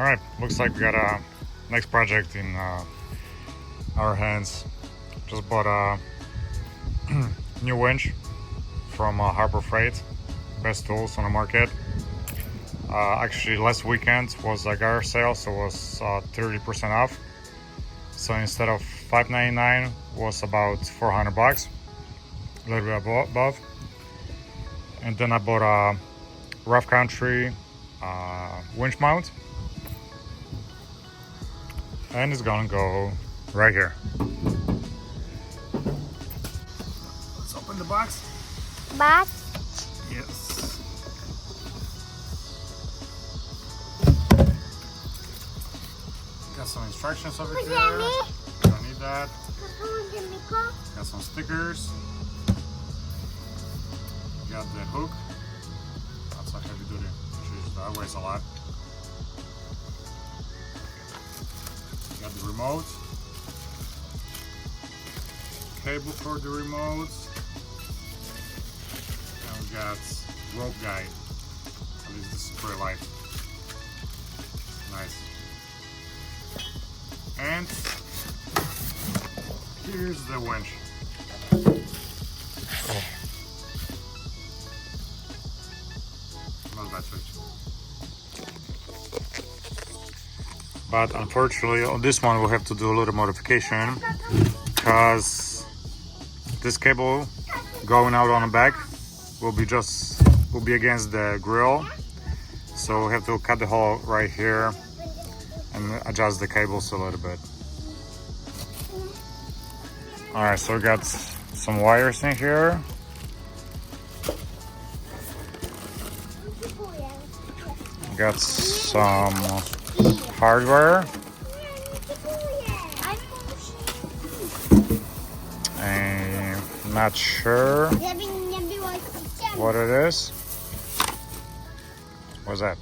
All right, looks like we got a next project in our hands. Just bought a new winch from Harbor Freight, best tools on the market. Actually, last weekend was a garage sale, so it was 30% off. So instead of $599, was about $400, a little bit above. And then I bought a rough country winch mount, and it's gonna go right here. Let's open the box. Yes. Got some instructions over here. Don't need that. Got some stickers. Got the hook. That's a heavy duty. That weighs a lot. Got the remote. Cable for the remote. And we got rope guide. At least this is pretty light. Nice. And here's the winch. Not bad switch. But unfortunately on this one we'll have to do a little modification, because this cable going out on the back will be against the grill. So we have to cut the hole right here and adjust the cables a little bit. Alright, so we got some wires in here. We got some hardware. I'm not sure what it is. What's that?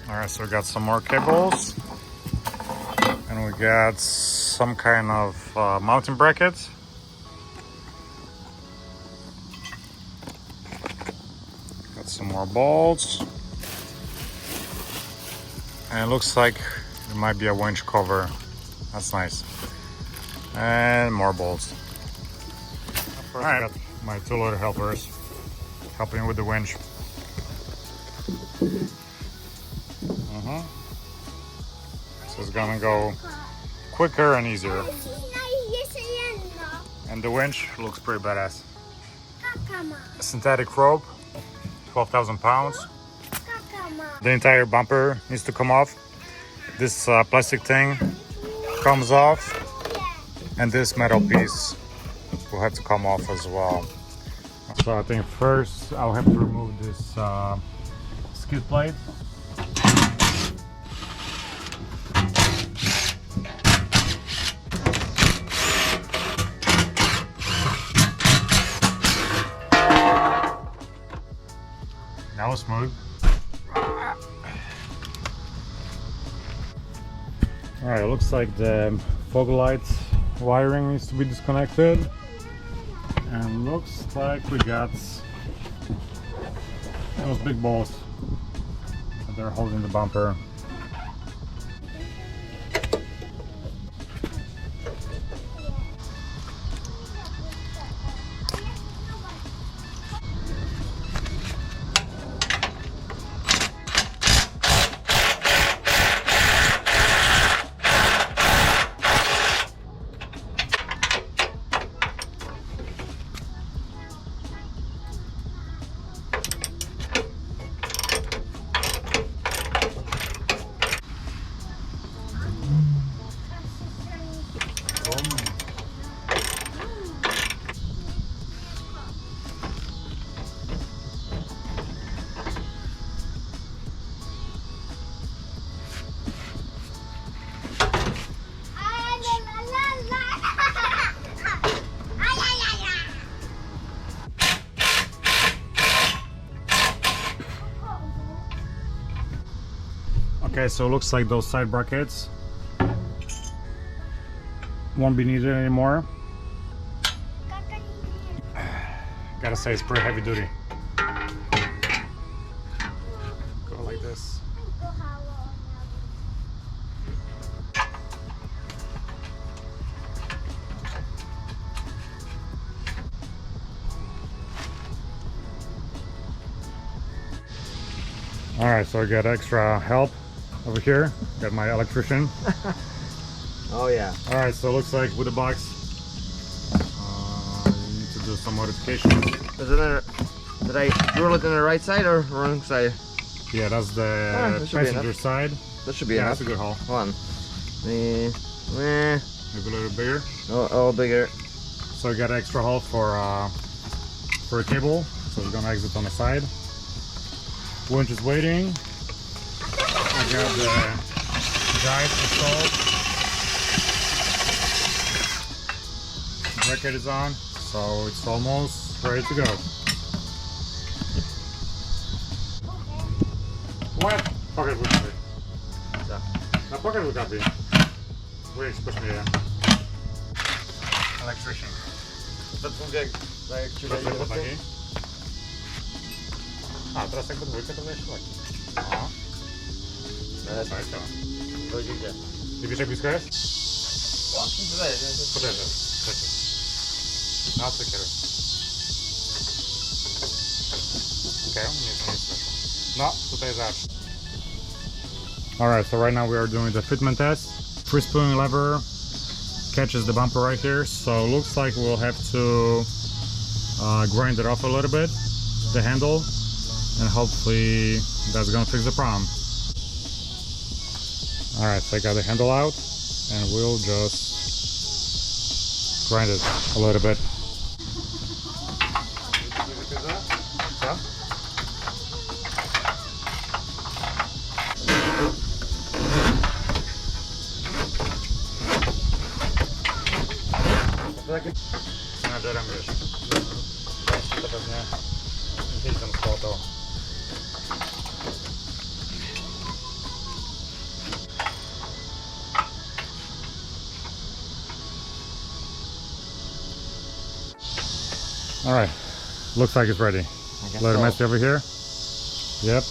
Alright, so we got some more cables, and we got some kind of mounting brackets. Got some more bolts, and it looks like it might be a winch cover. That's nice. And more bolts. Alright, I got my two little helpers helping with the winch. So it's gonna go quicker and easier. And the winch looks pretty badass. Synthetic rope, 12,000 pounds. The entire bumper needs to come off. This plastic thing comes off, and this metal piece will have to come off as well. So I think first I'll have to remove this skid plate. That was smooth. Alright, it looks like the fog light wiring needs to be disconnected. And looks like we got those big bolts that are holding the bumper. Okay, so it looks like those side brackets won't be needed anymore. Gotta say, it's pretty heavy duty. All right, so I got extra help over here. Got my electrician. Oh yeah. All right, so it looks like with the box, you need to do some modifications. Did I drill it on the right side or wrong side? Yeah, that's the passenger side. That should be enough. enough. That's a good hole. One. Maybe a little bigger. Oh, bigger. So we got an extra hole for a cable. So we're gonna exit on the side. Winch is waiting. I got the guide installed. Bracket is on, so it's almost ready to go. What? Pocket will copy. Na pocket will copy. Wait, push me here. Electrician. A, teraz jakby dwójkę to wiesz laki. O. Ty wiesz jak blisko jest? Podejrzewam. No, co kieruj. Okej, nie słyszę. No, tutaj zacznę. Alright, so right now we are doing the fitment test. Free spooling lever catches the bumper right here, so looks like we'll have to grind it off a little bit, the handle, and hopefully that's gonna fix the problem. Alright, so I got the handle out and we'll just grind it a little bit. Menadżerem wiesz, to pewnie gdzieś tam spłotał. Alright, looks like it's ready. A little messy over here. Yep.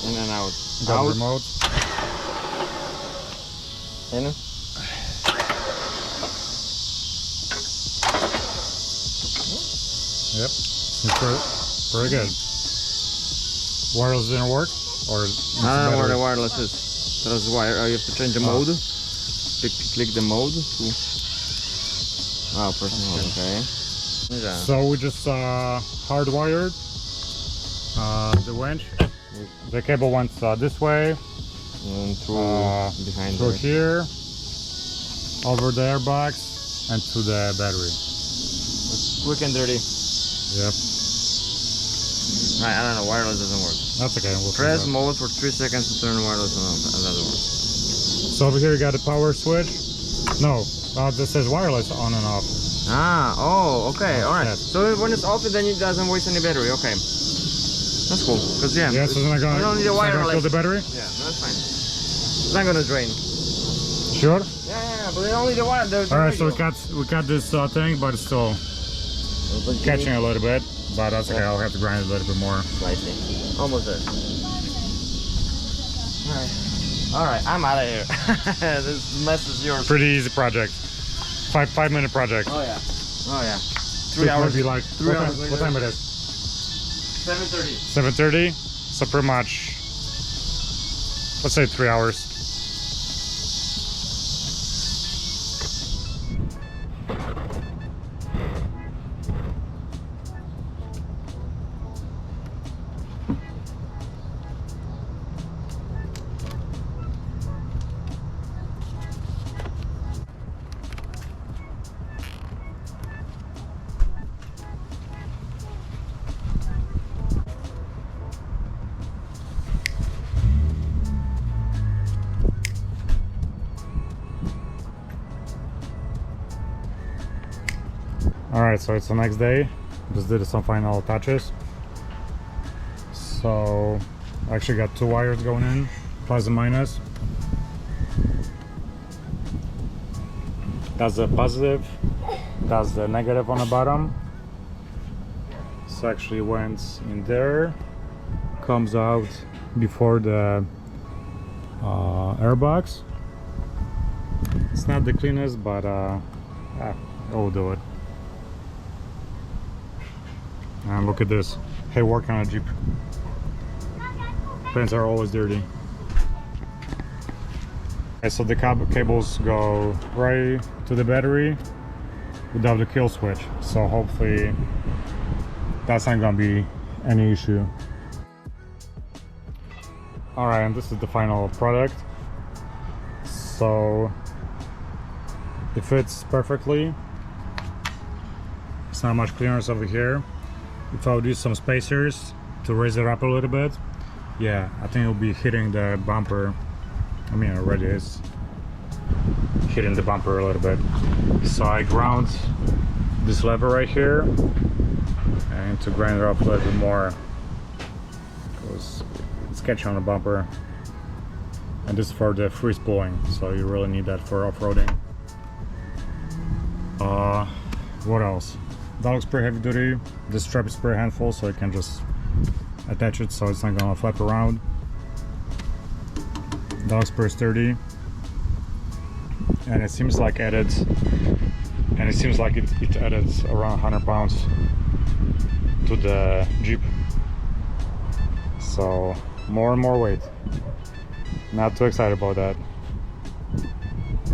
In and out. Got the remote. In. Yep, it's pretty good. Wireless didn't work? Or I don't know where the wireless is. There's wire. You have to change the mode. Click the mode. Oh, personal. Okay. Yeah. So we just hardwired the winch. The cable went this way, and through here, over the airbox, and to the battery. Quick and dirty. Yep. Right, I don't know, wireless doesn't work. That's okay. We'll press mode for 3 seconds to turn wireless on. That doesn't work. So over here you got a power switch. No, this says wireless on and off. Ah, oh, okay, alright. So when it's off, then it doesn't waste any battery, okay. That's cool, because yeah, so it's not gonna, you don't need a wireless. Fill the battery? Yeah, that's fine. It's not gonna drain. Sure? Yeah, but they don't need the wire. Alright, so we got this thing, but it's still catching a little bit, but that's okay. I'll have to grind it a little bit more. Slightly. Almost there. Alright, I'm out of here. This mess is yours. Pretty easy project. 5-minute project. Oh yeah. Oh yeah. 3 hours. Maybe like, what time it is? 7:30. 7:30. So pretty much, let's say 3 hours. Alright, so it's the next day. Just did some final touches. So I actually got 2 wires going in, plus and minus. That's the positive, that's the negative on the bottom. So actually went in there, comes out before the airbox. It's not the cleanest, but I'll do it. And look at this. Hey, working on a Jeep. Pins are always dirty. Okay, so the cables go right to the battery without the kill switch, so hopefully that's not gonna be any issue. Alright, and this is the final product. So it fits perfectly. It's not much clearance over here. If I would use some spacers to raise it up a little bit, yeah, I think it'll be hitting the bumper. I mean, it already is hitting the bumper a little bit. So I ground this lever right here, and to grind it up a little bit more because it's catching on the bumper. And this is for the free spooling, so you really need that for off-roading. What else? That looks pretty heavy duty. This strap is pretty handful, so you can just attach it so it's not gonna flap around. That looks pretty sturdy, and it seems like it added around 100 pounds to the Jeep. So more and more weight. Not too excited about that.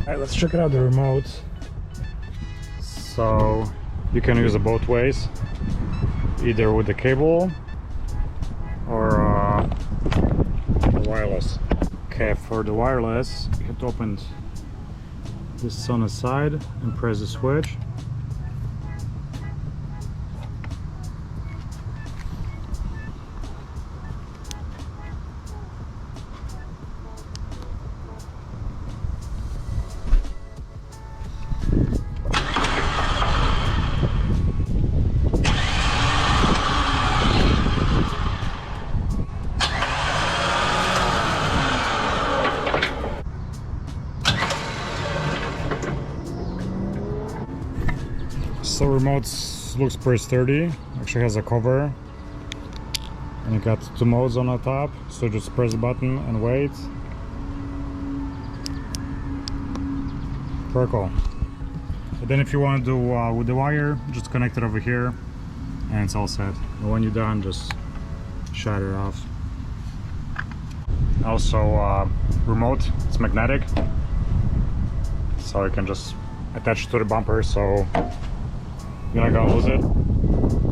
Alright, let's check it out, the remote. So you can use it both ways, either with the cable or wireless. Okay, for the wireless, you have to open this on the side and press the switch. So remote looks pretty sturdy. Actually has a cover, and you got 2 modes on the top. So just press the button and wait. Pretty cool. But then if you want to do with the wire, just connect it over here, and it's all set. And when you're done, just shut it off. Also, remote, it's magnetic, so you can just attach it to the bumper, so you're not gonna lose it.